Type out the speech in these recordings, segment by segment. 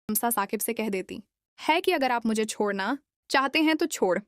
शम्सा साकिब से कह देती है कि अगर आप मुझे छोड़ना चाहते हैं तो छोड़।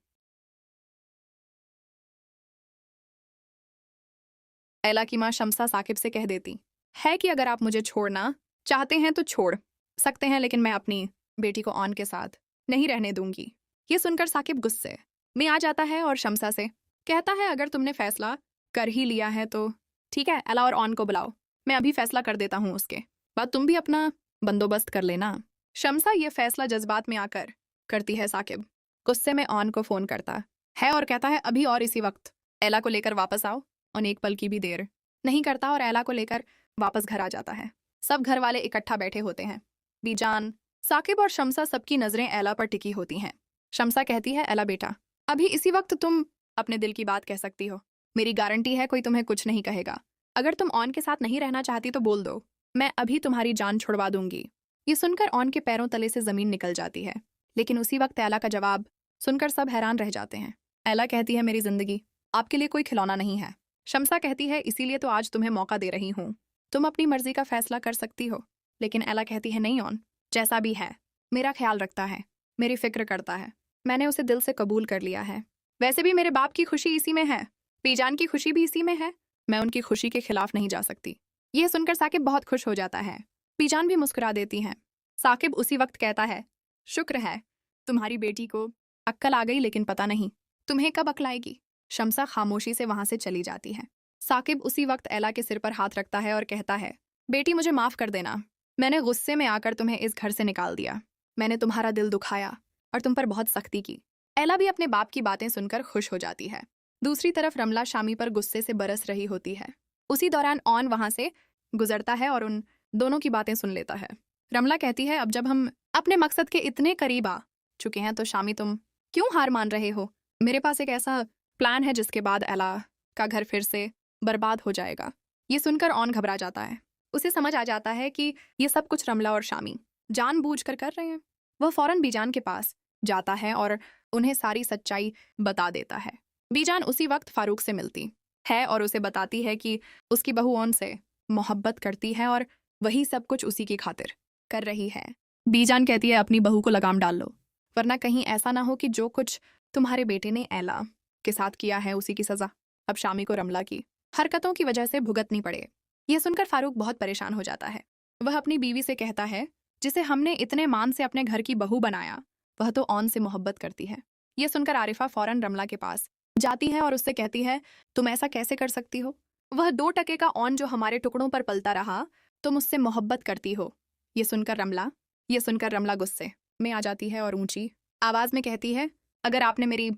एला की माँ शम्सा साकिब से कह देती है कि अगर आप मुझे छोड़ना चाहते हैं तो छोड़ सकते हैं, लेकिन मैं अपनी बेटी को ऑन के साथ नहीं रहने दूंगी। ये सुनकर साकिब गुस्से में आ जाता है और शम्सा से कहता है अगर तुमने फैसला कर ही लिया है तो ठीक है, एला और ऑन को बुलाओ, मैं अभी फैसला कर देता हूँ, उसके बाद तुम भी अपना बंदोबस्त कर लेना। शम्सा ये फैसला जज्बात में आकर करती है। साकिब गुस्से में ऑन को फोन करता है और कहता है अभी और इसी वक्त एला को लेकर वापस आओ। और एक पल की भी देर नहीं करता और एला को लेकर वापस घर आ जाता है। सब घर वाले इकट्ठा बैठे होते हैं। बीजान, साकिब और शम्सा सबकी नजरें एला पर टिकी होती हैं। शम्सा कहती है एला बेटा, अभी इसी वक्त तुम अपने दिल की बात कह सकती हो। मेरी गारंटी है कोई तुम्हें कुछ नहीं कहेगा। अगर तुम ऑन के साथ नहीं रहना चाहती तो बोल दो, मैं अभी तुम्हारी जान छुड़वा दूंगी। ये सुनकर ऑन के पैरों तले से जमीन निकल जाती है, लेकिन उसी वक्त एला का जवाब सुनकर सब हैरान रह जाते हैं। एला कहती है मेरी जिंदगी आपके लिए कोई खिलौना नहीं है। शम्सा कहती है इसीलिए तो आज तुम्हें मौका दे रही हूँ, तुम अपनी मर्जी का फैसला कर सकती हो। लेकिन एला कहती है नहीं ऑन, जैसा भी है मेरा ख्याल रखता है, मेरी फिक्र करता है, मैंने उसे दिल से कबूल कर लिया है। वैसे भी मेरे बाप की खुशी इसी में है, बीजान की खुशी भी इसी में है, मैं उनकी खुशी के खिलाफ नहीं जा सकती। यह सुनकर साकिब बहुत खुश हो जाता है। बीजान भी मुस्कुरा देती हैं। साकिब उसी वक्त कहता है शुक्र है तुम्हारी बेटी को अक्ल आ गई, लेकिन पता नहीं तुम्हें कब अक्ल आएगी। शम्सा खामोशी से वहां से चली जाती है। साकिब उसी वक्त एला के सिर पर हाथ रखता है और कहता है बेटी मुझे माफ कर देना, मैंने गुस्से में आकर तुम्हें इस घर से निकाल दिया, मैंने तुम्हारा दिल दुखाया और तुम पर बहुत सख्ती की। एला भी अपने बाप की बातें सुनकर खुश हो जाती है। दूसरी तरफ रमला शामी पर गुस्से से बरस रही होती है। उसी दौरान ऑन वहां से गुजरता है और उन दोनों की बातें सुन लेता है। रमला कहती है अब जब हम अपने मकसद के इतने करीब आ चुके हैं तो शामी तुम क्यों हार मान रहे हो। मेरे पास एक ऐसा प्लान है जिसके बाद एला का घर फिर से बर्बाद हो जाएगा। ये सुनकर ऑन घबरा जाता है। उसे समझ आ जाता है कि ये सब कुछ रमला और शामी जानबूझकर कर रहे हैं। वह फौरन बीजान के पास जाता है और उन्हें सारी सच्चाई बता देता है। बीजान उसी वक्त फारूक से मिलती है और उसे बताती है कि उसकी बहू ऑन से मोहब्बत करती है और वही सब कुछ उसी की खातिर कर रही है। बीजान कहती है अपनी बहू को लगाम डाल लो, वरना कहीं ऐसा ना हो कि जो कुछ तुम्हारे बेटे ने एला के साथ किया है उसी की सजा अब शामी को रमला की हरकतों की वजह से भुगतनी पड़े। यह सुनकर फारूक बहुत परेशान हो जाता है। वह अपनी बीवी से कहता है जिसे हमने इतने मान से अपने घर की बहू बनाया वह तो ऑन से मोहब्बत करती है। यह सुनकर आरिफा फौरन रमला के पास जाती है और उससे कहती है तुम ऐसा कैसे कर सकती हो, वह 2 टके का ऑन जो हमारे टुकड़ों पर पलता रहा, तुम उससे मोहब्बत करती हो। यह सुनकर रमला गुस्से में आ जाती है और ऊंची आवाज में कहती है अगर आपने मेरी